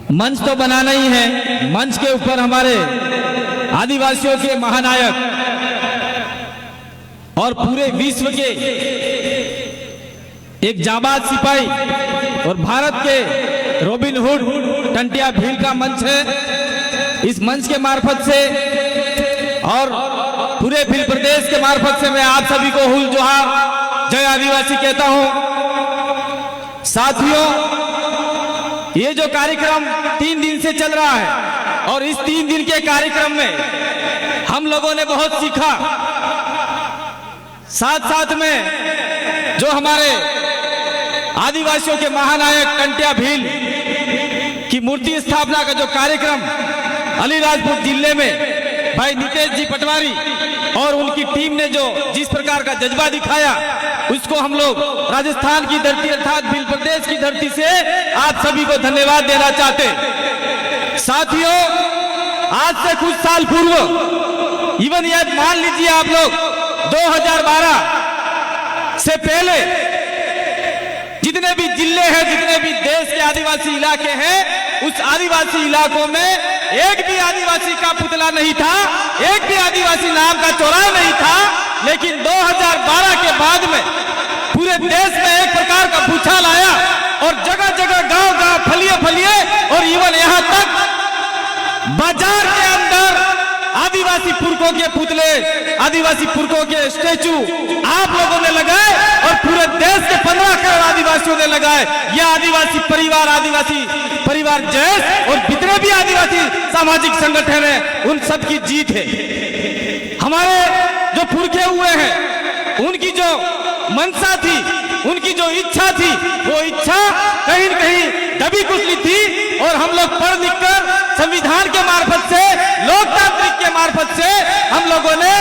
मंच तो बनाना ही है। मंच के ऊपर हमारे आदिवासियों के महानायक और पूरे विश्व के एक जाबाज सिपाही और भारत के रॉबिन हुड टंटिया भील का मंच है। इस मंच के मार्फत से और पूरे भील प्रदेश के मार्फत से मैं आप सभी को हुल जोहार जय आदिवासी कहता हूं। साथियों, ये जो कार्यक्रम 3 दिन से चल रहा है और इस 3 दिन के कार्यक्रम में हम लोगों ने बहुत सीखा। साथ साथ में जो हमारे आदिवासियों के महानायक टंटिया भील की मूर्ति स्थापना का जो कार्यक्रम अलीराजपुर जिले में भाई नितेश जी पटवारी और उनकी टीम ने जो जिस प्रकार का जज्बा दिखाया, उसको हम लोग राजस्थान की धरती अर्थात भील प्रदेश की धरती से आप सभी को धन्यवाद देना चाहते। साथियों, आज से कुछ साल पूर्व इवन यह मान लीजिए आप लोग 2012 से पहले जितने भी जिले हैं, जितने भी देश के आदिवासी इलाके हैं, उस आदिवासी इलाकों में एक भी आदिवासी का पुतला नहीं था, एक भी आदिवासी नाम का चौराहा नहीं था। लेकिन 2012 के बाद में पूरे देश में एक प्रकार का भूचाल आया और जगह जगह गांव गांव फलिए फलिए और इवन यहां तक बाजार के अंदर आदिवासी पुरखों के पुतले, आदिवासी पुरखों के स्टैचू आप लोगों ने लगाए और पूरे देश के 15 करोड़ आदिवासियों ने लगाए। यह आदिवासी परिवार जैस और जितने भी आदिवासी सामाजिक संगठन है, उन सब की जीत है। हमारे जो पुरखे हुए हैं, उनकी जो मनसा थी, उनकी जो इच्छा थी, वो इच्छा कहीं न कहीं दबी कुचली थी और हम लोग पढ़ लिख कर संविधान के मार्फत से, लोकतांत्रिक के मार्फत से हम लोगों ने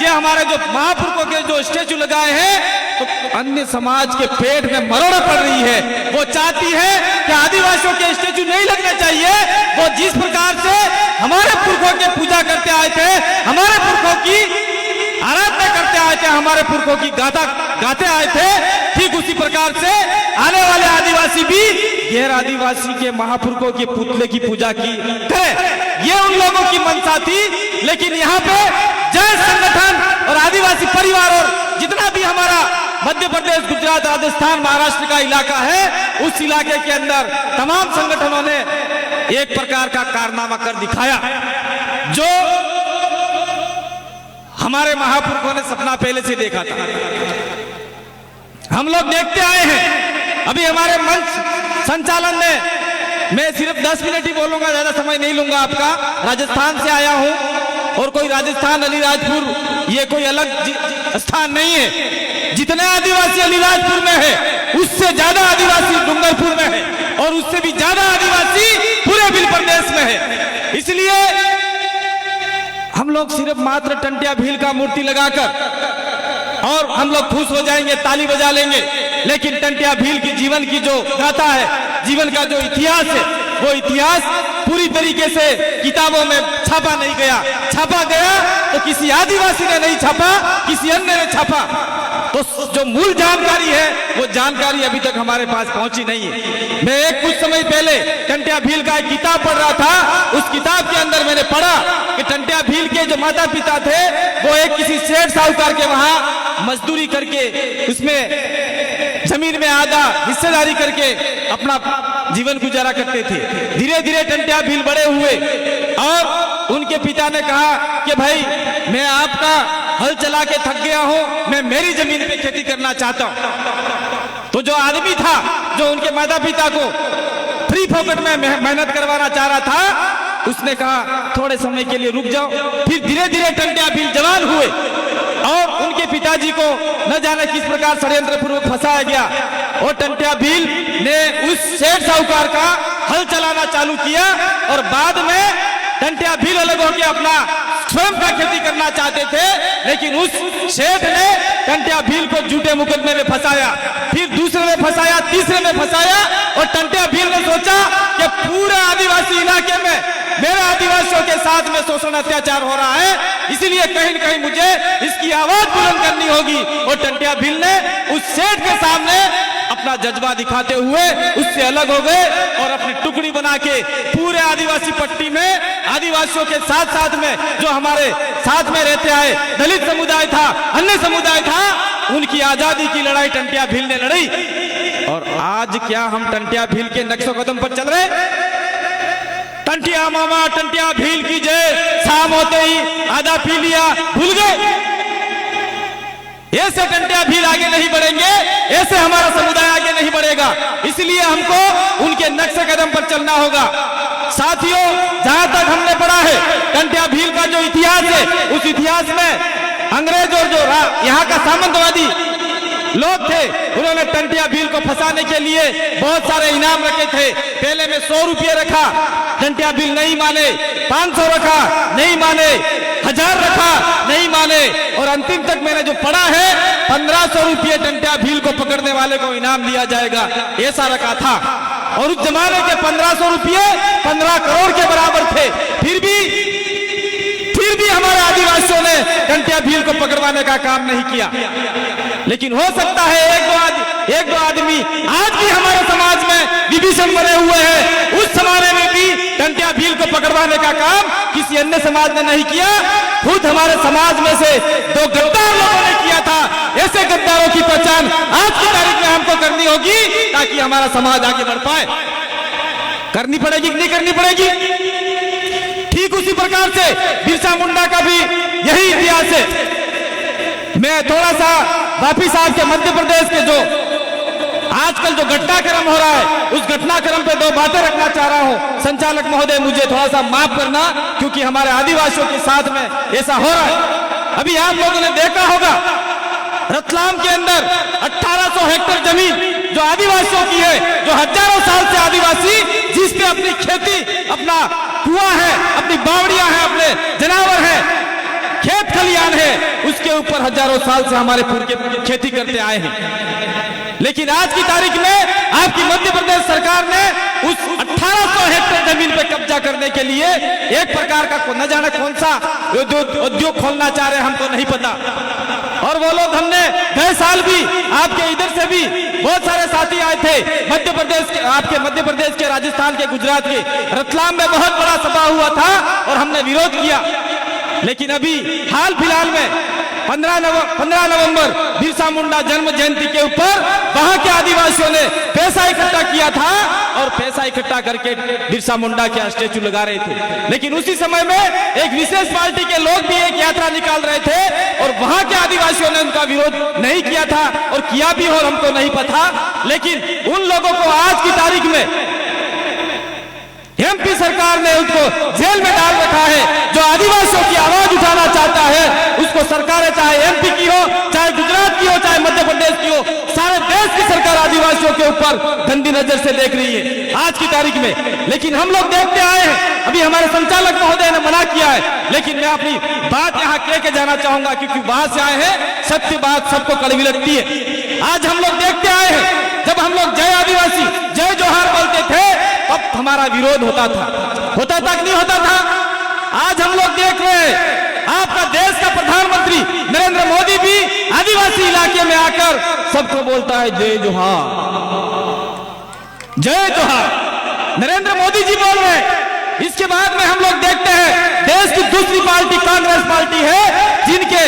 ये हमारे जो महापुरुषों के जो स्टैचू लगाए हैं, तो अन्य समाज के पेट में मरोड़ पड़ रही है। वो चाहती है कि आदिवासियों के स्टैचू नहीं लगने चाहिए। वो जिस प्रकार से हमारे पुरखों की पूजा करते आए थे, हमारे पुरखों की आराधना करते आए थे, हमारे पुरखों की गाथा गाते आए थे, ठीक उसी प्रकार से आने वाले आदिवासी भी गैर आदिवासी के महापुरुषों के पुतले की पूजा की करें। ये उन लोगों की मंशा थी। लेकिन यहाँ पे जय संगठन और आदिवासी परिवार और जितना भी हमारा मध्य प्रदेश, गुजरात, राजस्थान, महाराष्ट्र का इलाका है, उस इलाके के अंदर तमाम संगठनों ने एक प्रकार का कारनामा कर दिखाया जो हमारे महापुरुषों ने सपना पहले से देखा था। हम लोग देखते आए हैं। अभी हमारे मंच संचालन में मैं सिर्फ 10 मिनट ही बोलूंगा, ज्यादा समय नहीं लूंगा आपका। राजस्थान से आया हूं और कोई राजस्थान अलीराजपुर ये कोई अलग स्थान नहीं है। जितने आदिवासी अलीराजपुर में है, उससे ज्यादा आदिवासी डूंगरपुर में है और उससे भी ज्यादा आदिवासी पूरे भील प्रदेश में है। इसलिए हम लोग सिर्फ मात्र टंटिया भील का मूर्ति लगाकर और हम लोग खुश हो जाएंगे, ताली बजा लेंगे। लेकिन टंटिया भील की जीवन की जो गाथा है, जीवन का जो इतिहास है, वो इतिहास पूरी तरीके से किताबों में छापा नहीं गया। छापा गया तो किसी आदिवासी ने नहीं छापा, किसी अन्य ने छापा। तो जो मूल जानकारी है, वो जानकारी अभी तक हमारे पास पहुंची नहीं है। मैं कुछ समय पहले टंटिया भील का एक किताब पढ़ रहा था। उस किताब के अंदर मैंने पढ़ा कि टंटिया भील के जो माता पिता थे, वो एक किसी सेठ साहूकार के वहां मजदूरी करके उसमें जमीन में आधा हिस्सेदारी करके अपना जीवन गुजारा करते थे। धीरे धीरे टंटिया भील बड़े हुए और उनके पिता ने कहा कि भाई, मैं आपका हल चला के थक गया हूं, मैं मेरी जमीन पे खेती करना चाहता हूं। तो जो आदमी था, जो उनके माता पिता को फ्री फोकट में मेहनत करवाना चाह रहा था, उसने कहा थोड़े समय के लिए रुक जाओ। फिर धीरे धीरे टंटिया भील जवान हुए और उनके पिताजी को न जाने किस प्रकार षड्यंत्र पूर्वक फंसाया गया और टंटिया भील ने उस सेठ साहूकार का हल चलाना चालू किया और बाद में टंटिया भील अलग होकर अपना स्वयं का खेती करना चाहते थे। लेकिन उस सेठ ने टंटिया भील को झूठे मुकदमे में फंसाया, फिर दूसरे में फंसाया, तीसरे में फंसाया और टंटिया भील ने सोचा कि पूरे आदिवासी इलाके में मेरे आदिवासियों के साथ में शोषण अत्याचार हो रहा है, इसलिए कहीं न कहीं मुझे इसकी आवाज बुलंद करनी होगी। और टंटिया भील ने उस सेठ के सामने अपना जज्बा दिखाते हुए उससे अलग हो गए और अपनी टुकड़ी बना के पूरे आदिवासी पट्टी में आदिवासियों के साथ साथ में जो हमारे साथ में रहते आए दलित समुदाय था, अन्य समुदाय था, उनकी आजादी की लड़ाई टंटिया भील ने लड़ी। और आज क्या हम टंटिया भील के नक्शो कदम पर चल रहे? टंटिया मामा टंटिया भील की जय, शाम होते ही आधा पी लिया भूल गए। ऐसे टंटिया भील आगे नहीं बढ़ेंगे, ऐसे हमारा समुदाय आगे नहीं बढ़ेगा। इसलिए हमको उनके नक्शे कदम पर चलना होगा। साथियों, जहां तक हमने पढ़ा है टंटिया भील का जो इतिहास है, उस इतिहास में अंग्रेज और जो यहाँ का सामंतवादी लोग थे, उन्होंने टंटिया भील को फंसाने के लिए बहुत सारे इनाम रखे थे। पहले में 100 रुपये रखा, टंटिया भील नहीं माने। 500 रखा, नहीं माने। 1000 रखा, नहीं माने। और अंतिम तक मैंने जो पढ़ा है 1500 रुपये टंटिया भील को पकड़ने वाले को इनाम दिया जाएगा, ऐसा रखा था। और उस जमाने के 1500 रुपये 15 करोड़ के बराबर थे। फिर भी हमारे आदिवासियों ने टंटिया भील को पकड़वाने का काम नहीं किया। लेकिन हो सकता है एक दो आदमी आज भी हमारे समाज में विभीषण बने हुए हैं, उस जमाने में भी टंटिया भील को पकड़वाने का काम किसी अन्य समाज ने नहीं किया, खुद हमारे समाज में से 2 गद्दार लोगों ने किया था। ऐसे गद्दारों की पहचान आज की तारीख में हमको करनी होगी ताकि हमारा समाज आगे बढ़ पाए। करनी पड़ेगी कि नहीं करनी पड़ेगी? ठीक उसी प्रकार से बिरसा मुंडा का भी यही इतिहास है। मैं थोड़ा सा वापी साहब के मध्य प्रदेश के जो आजकल जो घटनाक्रम हो रहा है, उस घटनाक्रम पे 2 बातें रखना चाह रहा हूं। संचालक महोदय, मुझे थोड़ा सा माफ करना, क्योंकि हमारे आदिवासियों के साथ में ऐसा हो रहा है। अभी आप लोगों ने देखा होगा रतलाम के अंदर 1800 हेक्टेयर जमीन जो आदिवासियों की है, जो हजारों साल से आदिवासी जिस पे अपनी खेती, अपना कुआं है, अपनी बावड़ियां हैं, अपने जनावर हैं, खेत खलियान है, उसके ऊपर हजारों साल से हमारे पूर्वज खेती करते आए हैं। लेकिन आज की तारीख में आपकी मध्य प्रदेश सरकार ने उस 1800 हेक्टेयर जमीन पे कब्जा करने के लिए एक प्रकार का न जाने कौन सा उद्योग खोलना चाह रहे हैं, हमको नहीं पता। और वो लोग, हमने गए साल भी आपके इधर से भी बहुत सारे साथी आए थे मध्य प्रदेश के, आपके मध्य प्रदेश के, राजस्थान के, गुजरात के, रतलाम में बहुत बड़ा सभा हुआ था और हमने विरोध किया। लेकिन अभी हाल फिलहाल में 15 नवंबर बिरसा मुंडा जन्म जयंती के ऊपर वहां के आदिवासियों ने पैसा इकट्ठा किया था और पैसा इकट्ठा करके बिरसा मुंडा के स्टैचू लगा रहे थे। लेकिन उसी समय में एक विशेष पार्टी के लोग भी एक यात्रा निकाल रहे थे और वहां के आदिवासियों ने उनका विरोध नहीं किया था, और किया भी हो हमको नहीं पता। लेकिन उन लोगों को आज की तारीख में एमपी सरकार ने उनको जेल में डाल रखा है। जो आदिवासियों की आवाज उठाना चाहता है, उसको सरकारें, चाहे एमपी की हो, चाहे गुजरात की हो, चाहे मध्य प्रदेश की हो, सारे देश की सरकार आदिवासियों के ऊपर गंदी नजर से देख रही है आज की तारीख में। लेकिन हम लोग देखते आए हैं, अभी हमारे संचालक महोदय ने मना किया है, लेकिन मैं अपनी बात यहाँ कह के जाना चाहूंगा, क्योंकि वहां से आए हैं, सत्य बात सबको कड़वी लगती है। आज हम लोग देखते आए हैं, जब हम लोग जय आदिवासी, जय जोहार बोलते थे, तब हमारा विरोध होता था कि नहीं होता था? आज हम लोग देख रहे हैं, आपका देश का प्रधानमंत्री नरेंद्र मोदी भी आदिवासी इलाके में आकर सबको बोलता है जय जोहार, जय जोहार। नरेंद्र मोदी जी बोल रहे हैं। इसके बाद में हम लोग देखते हैं देश की दूसरी पार्टी कांग्रेस पार्टी है, जिनके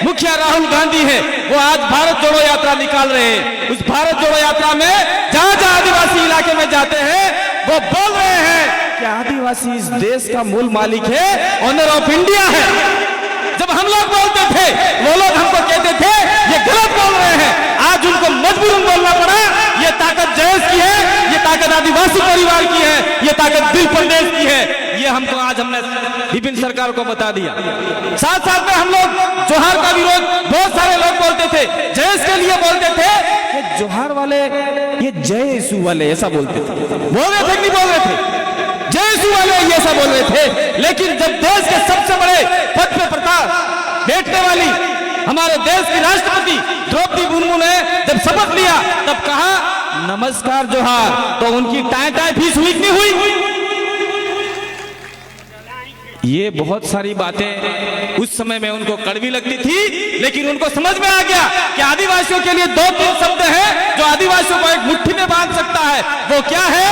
मुखिया राहुल गांधी है, वो आज भारत जोड़ो यात्रा निकाल रहे हैं। उस भारत जोड़ो यात्रा में जहां जहां आदिवासी इलाके में जाते हैं, वो बोल रहे हैं कि आदिवासी इस देश का मूल मालिक है, ऑनर ऑफ इंडिया है। जब हम लोग बोलते थे, वो लोग हमको कहते थे ये गलत बोल रहे हैं। आज उनको मजबूरन बोलना पड़ा, ये ताकत जयेश की है, ये ताकत आदिवासी परिवार की है, ये ताकत दिल प्रदेश की है। ये हमको आज हमने विभिन्न सरकार को बता दिया। साथ साथ में हम लोग जोहार का विरोध, बहुत सारे लोग बोलते थे, जयेश के लिए बोलते थे कि जोहार वाले ये जय यीशु वाले, ऐसा बोलते थे। बोल रहे थे कि नहीं बोल रहे थे? जय यीशु वाले ये ऐसा बोल रहे थे। लेकिन जब देश के सबसे बड़े पद पे प्रताप बैठने वाली हमारे देश की राष्ट्रपति द्रौपदी मुर्मू ने जब शपथ लिया, तब कहा नमस्कार जोहार, तो उनकी टाई टाई फीस हुई कि नहीं हुई? ये बहुत सारी बातें उस समय में उनको कड़वी लगती थी, लेकिन उनको समझ में आ गया कि आदिवासियों के लिए 2-3 शब्द हैं जो आदिवासियों को एक मुट्ठी में बांध सकता है। वो क्या है?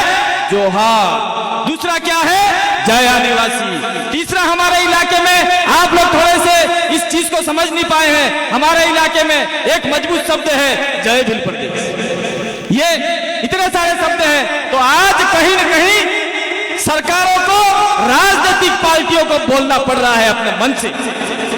जोहार। दूसरा क्या है? जय आदिवासी। तीसरा, हमारे इलाके में आप लोग थोड़े से इस चीज को समझ नहीं पाए हैं, हमारे इलाके में एक मजबूत शब्द है जय भील प्रदेश। ये इतने सारे शब्द हैं, तो आज कहीं न कहीं सरकारों को, राजनीतिक पार्टियों को बोलना पड़ रहा है अपने मन से।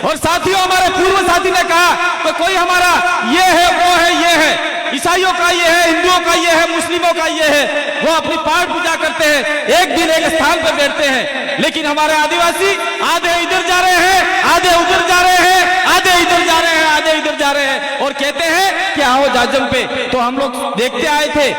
और साथियों, हमारे पूर्व साथी ने कहा कि कोई हमारा ये है, वो है, ये है, ईसाइयों का ये है, हिंदुओं का ये है, मुस्लिमों का ये है, वो अपनी पाठ पूजा करते हैं, एक दिन एक स्थान पर बैठते हैं। लेकिन हमारे आदिवासी आधे इधर जा रहे हैं, आधे उधर जा रहे हैं, आधे इधर जा रहे हैं, आधे इधर जा रहे हैं, और कहते हैं कि आओ जाजम पे। तो हम लोग देखते आए थे,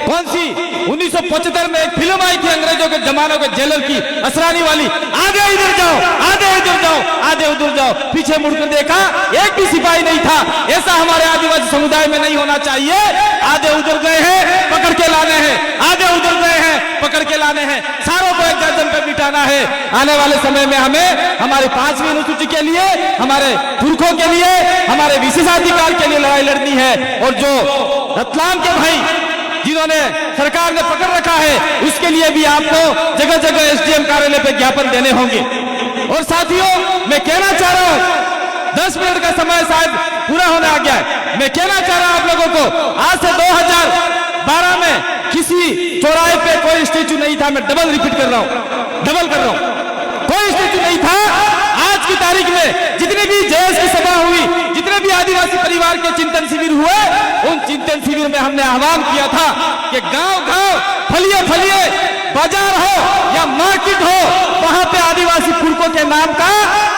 कौन सी 1975 में एक फिल्म आई थी अंग्रेजों के जमानों के जेलर की, असरानी वाली, आधे इधर जाओ, आधे इधर जाओ, आधे उधर जाओ। पीछे मुड़कर देखा, एक भी सिपाही नहीं था। ऐसा हमारे आदिवासी समुदाय में नहीं होना चाहिए। आधे उधर गए हैं, पकड़ के लाने हैं, आधे उधर गए हैं, पकड़ के लाने हैं, सारों को एक गर्दन पे बिठाना है। आने वाले समय में हमें हमारी 5वीं अनुसूची के लिए, हमारे पुरखों के लिए, हमारे विशेषाधिकार के लिए लड़ाई लड़नी है। और जो रतलाम के भाई जिन्होंने सरकार ने पकड़ रखा है, उसके लिए भी आपको जगह जगह एसडीएम कार्यालय पे ज्ञापन देने होंगे। और साथियों, मैं कहना चाह रहा हूं, 10 मिनट का समय शायद पूरा होने आ गया है। मैं कहना चाह रहा हूं आप लोगों को, आज से 2012 में किसी चौराहे पे कोई स्टेचू नहीं था। मैं डबल रिपीट कर रहा हूं, डबल कर रहा हूं, कोई स्टेचू नहीं था। आज की तारीख में जितनी भी जेएस की सभा हुई, जितने भी आदिवासी परिवार के चिंतन शिविर हुए, उन चिंतन शिविर में हमने आह्वान किया था कि गांव-गांव, फलिए-फलिए, बाजार हो या मार्केट हो, वहां पे आदिवासी पुरखों के नाम का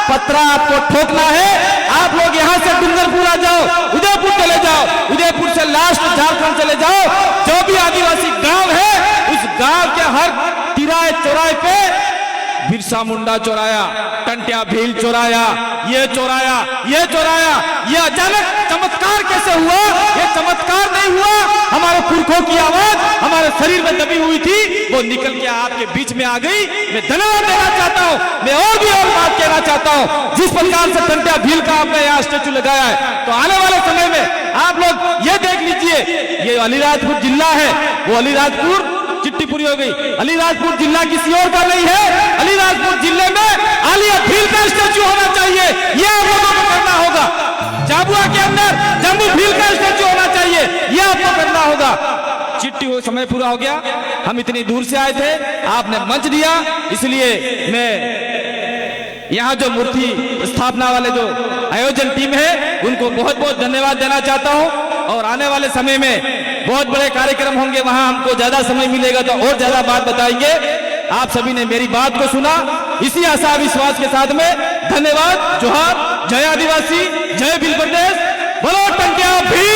पत्रा आपको ठोकना है। आप लोग यहां से डूंगरपुर आ जाओ, उदयपुर चले जाओ, उदयपुर से लास्ट झारखंड चले जाओ, जो भी आदिवासी गांव है, उस गांव के हर तिराहे चौराहे पे बिरसा मुंडा चौराया, टंटिया भील चौराया, ये चौराया, ये चौराया। ये अचानक चमत्कार कैसे हुआ? ये चमत्कार नहीं हुआ, हमारे पुरखों की आवाज हमारे शरीर में दबी हुई थी, वो निकल के आपके बीच में आ गई। मैं धन्यवाद देना चाहता हूँ। मैं और भी और बात कहना चाहता हूँ, जिस प्रकार से टंटिया भील का आपने यहाँ स्टेचू लगाया है, तो आने वाले समय में आप लोग ये देख लीजिए, ये अलीराजपुर जिला है, वो अलीराजपुर चिट्ठी पूरी हो गई। अलीराजपुर जिला किसी और का नहीं है। अलीराजपुर जिले में आलिया भील का स्टेचू होना चाहिए, ये आप लोगों को करना होगा। झाबुआ के अंदर जम्बू भील का स्टेचू होना चाहिए, ये आपको करना होगा। चिट्ठी हो, समय पूरा हो गया। हम इतनी दूर से आए थे, आपने मंच दिया, इसलिए मैं यहाँ जो मूर्ति स्थापना वाले जो आयोजन टीम है, उनको बहुत बहुत धन्यवाद देना चाहता हूँ। और आने वाले समय में बहुत बड़े कार्यक्रम होंगे, वहां हमको ज्यादा समय मिलेगा तो और ज्यादा बात बताएंगे। आप सभी ने मेरी बात को सुना, इसी आशा विश्वास के साथ में धन्यवाद। जोहार, जय आदिवासी, जय भील प्रदेश, बोलो टंटिया भील।